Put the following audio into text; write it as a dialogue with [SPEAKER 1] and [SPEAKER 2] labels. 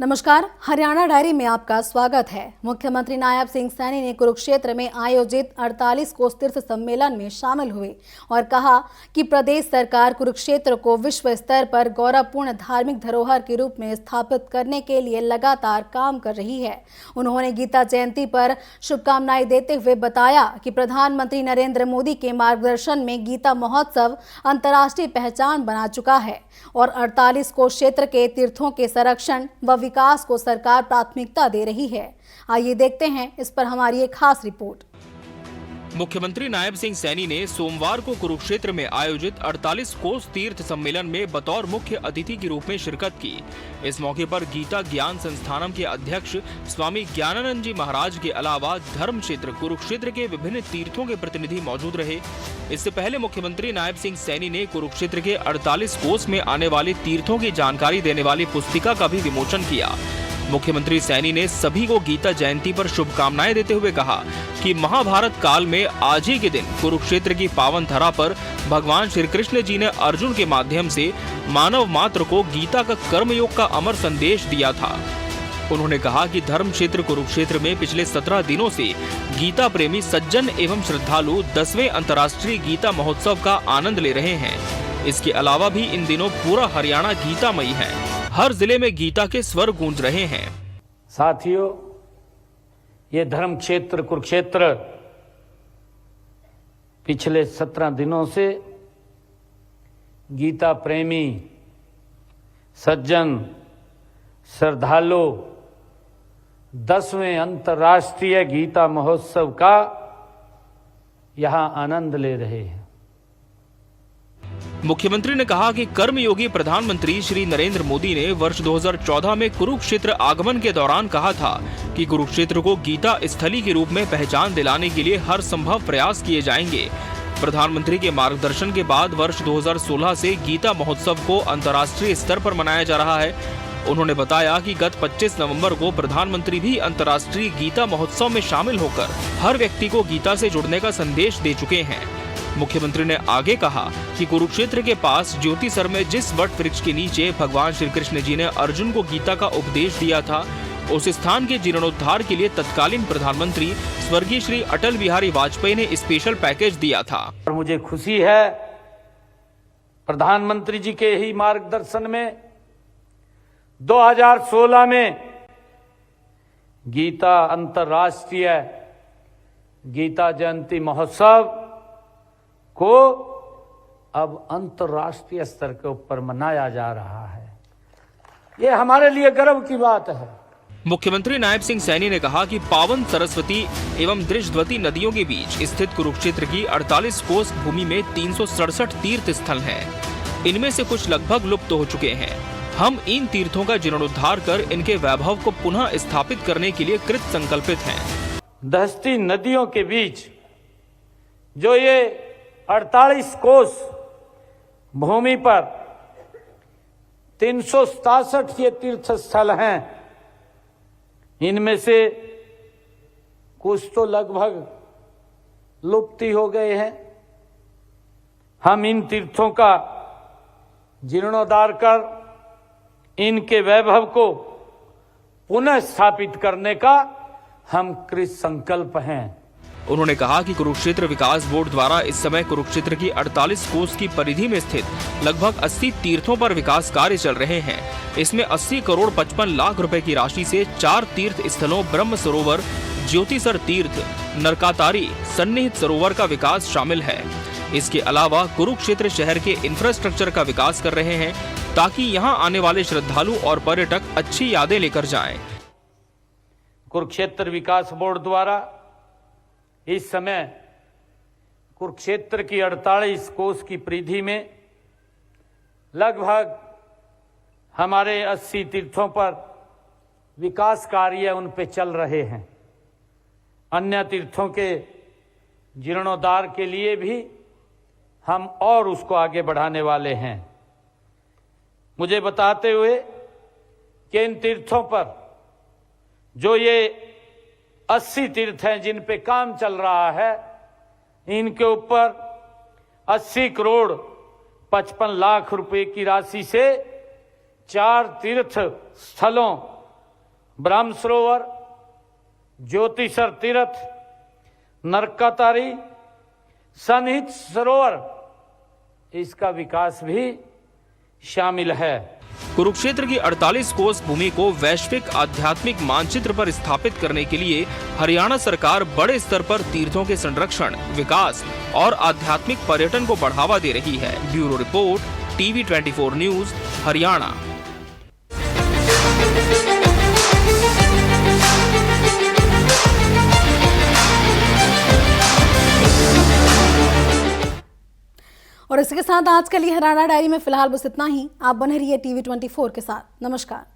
[SPEAKER 1] नमस्कार, हरियाणा डायरी में आपका स्वागत है। मुख्यमंत्री नायब सिंह सैनी ने कुरुक्षेत्र में आयोजित 48 कोस तीर्थ सम्मेलन में शामिल हुए और कहा कि प्रदेश सरकार कुरुक्षेत्र को विश्व स्तर पर गौरवपूर्ण धार्मिक धरोहर के रूप में स्थापित करने के लिए लगातार काम कर रही है। उन्होंने गीता जयंती पर शुभकामनाएं देते हुए बताया कि प्रधानमंत्री नरेंद्र मोदी के मार्गदर्शन में गीता महोत्सव अंतर्राष्ट्रीय पहचान बना चुका है और 48 कोस क्षेत्र के तीर्थों के संरक्षण व विकास को सरकार प्राथमिकता दे रही है। आइए देखते हैं इस पर हमारी एक खास रिपोर्ट।
[SPEAKER 2] मुख्यमंत्री नायब सिंह सैनी ने सोमवार को कुरुक्षेत्र में आयोजित 48 कोस तीर्थ सम्मेलन में बतौर मुख्य अतिथि के रूप में शिरकत की। इस मौके पर गीता ज्ञान संस्थानम के अध्यक्ष स्वामी ज्ञानानंद जी महाराज के अलावा धर्म क्षेत्र कुरुक्षेत्र के विभिन्न तीर्थों के प्रतिनिधि मौजूद रहे। इससे पहले मुख्यमंत्री नायब सिंह सैनी ने कुरुक्षेत्र के 48 कोस में आने वाले तीर्थों की जानकारी देने वाली पुस्तिका का भी विमोचन किया। मुख्यमंत्री सैनी ने सभी को गीता जयंती पर शुभकामनाएं देते हुए कहा कि महाभारत काल में आज ही के दिन कुरुक्षेत्र की पावन धरा पर भगवान श्री कृष्ण जी ने अर्जुन के माध्यम से मानव मात्र को गीता का कर्मयोग का अमर संदेश दिया था। उन्होंने कहा कि धर्म क्षेत्र कुरुक्षेत्र में पिछले 17 दिनों से गीता प्रेमी सज्जन एवं श्रद्धालु 10वें अंतर्राष्ट्रीय गीता महोत्सव का आनंद ले रहे हैं। इसके अलावा भी इन दिनों पूरा हरियाणा गीतामयी है। हर जिले में गीता के स्वर गूंज रहे हैं।
[SPEAKER 3] साथियों, ये धर्म क्षेत्र कुरुक्षेत्र पिछले 17 दिनों से गीता प्रेमी सज्जन श्रद्धालु 10वें अंतर्राष्ट्रीय गीता महोत्सव का यहां आनंद ले रहे हैं।
[SPEAKER 2] मुख्यमंत्री ने कहा कि कर्मयोगी प्रधानमंत्री श्री नरेंद्र मोदी ने वर्ष 2014 में कुरुक्षेत्र आगमन के दौरान कहा था कि कुरुक्षेत्र को गीता स्थली के रूप में पहचान दिलाने के लिए हर संभव प्रयास किए जाएंगे। प्रधानमंत्री के मार्गदर्शन के बाद वर्ष 2016 से गीता महोत्सव को अंतर्राष्ट्रीय स्तर पर मनाया जा रहा है। उन्होंने बताया कि गत 25 नवंबर को प्रधानमंत्री भी अंतर्राष्ट्रीय गीता महोत्सव में शामिल होकर हर व्यक्ति को गीता से जुड़ने का संदेश दे चुके हैं। मुख्यमंत्री ने आगे कहा कि कुरुक्षेत्र के पास ज्योतिसर में जिस वट वृक्ष के नीचे भगवान श्री कृष्ण जी ने अर्जुन को गीता का उपदेश दिया था, उस स्थान के जीर्णोद्धार के लिए तत्कालीन प्रधानमंत्री स्वर्गीय श्री अटल बिहारी वाजपेयी ने स्पेशल पैकेज दिया था।
[SPEAKER 3] और मुझे खुशी है प्रधानमंत्री जी के ही मार्गदर्शन में 2016 में गीता अंतर्राष्ट्रीय गीता जयंती महोत्सव को अब अंतर्राष्ट्रीय स्तर के ऊपर मनाया जा रहा है। ये हमारे लिए गर्व की बात है।
[SPEAKER 2] मुख्यमंत्री नायब सिंह सैनी ने कहा कि पावन सरस्वती एवं दृष्टवती नदियों के बीच स्थित कुरुक्षेत्र की 48 कोस भूमि में 367 तीर्थ स्थल हैं। इनमें से कुछ लगभग लुप्त हो चुके हैं। हम इन तीर्थों का जीर्णोद्धार कर इनके वैभव को पुनः स्थापित करने के लिए कृत संकल्पित हैं।
[SPEAKER 3] दहती नदियों के बीच जो ये 48 कोस भूमि पर 367 ये तीर्थ स्थल हैं। इनमें से कुछ तो लगभग लुप्त हो गए हैं। हम इन तीर्थों का जीर्णोद्धार कर इनके वैभव को पुनः स्थापित करने का हम कृत संकल्प हैं।
[SPEAKER 2] उन्होंने कहा कि कुरुक्षेत्र विकास बोर्ड द्वारा इस समय कुरुक्षेत्र की 48 कोस की परिधि में स्थित लगभग 80 तीर्थों पर विकास कार्य चल रहे हैं। इसमें 80 करोड़ 55 लाख रुपए की राशि से 4 तीर्थ स्थलों ब्रह्म सरोवर, ज्योतिसर तीर्थ, नरकातारी, सन्निहित सरोवर का विकास शामिल है। इसके अलावा कुरुक्षेत्र शहर के इंफ्रास्ट्रक्चर का विकास कर रहे हैं ताकि यहाँ आने वाले श्रद्धालु और पर्यटक अच्छी यादें लेकर जाएं।
[SPEAKER 3] कुरुक्षेत्र विकास बोर्ड द्वारा इस समय कुरुक्षेत्र की 48 कोस की परिधि में लगभग हमारे 80 तीर्थों पर विकास कार्य उन पे चल रहे हैं। अन्य तीर्थों के जीर्णोद्धार के लिए भी हम और उसको आगे बढ़ाने वाले हैं। मुझे बताते हुए कि इन तीर्थों पर जो ये 80 तीर्थ हैं जिन पे काम चल रहा है, इनके ऊपर 80 करोड़ 55 लाख रुपए की राशि से 4 तीर्थ स्थलों ब्रह्म सरोवर, ज्योतिषर तीर्थ, नरकातारी, सन्निहित सरोवर, इसका विकास भी शामिल है।
[SPEAKER 2] कुरुक्षेत्र की 48 कोस भूमि को वैश्विक आध्यात्मिक मानचित्र पर स्थापित करने के लिए हरियाणा सरकार बड़े स्तर पर तीर्थों के संरक्षण, विकास और आध्यात्मिक पर्यटन को बढ़ावा दे रही है। Bureau report, TV 24 news, Haryana.
[SPEAKER 1] और इसी के साथ आज के लिए हरियाणा डायरी में फिलहाल बस इतना ही। आप बने रहिए टीवी 24 के साथ। नमस्कार।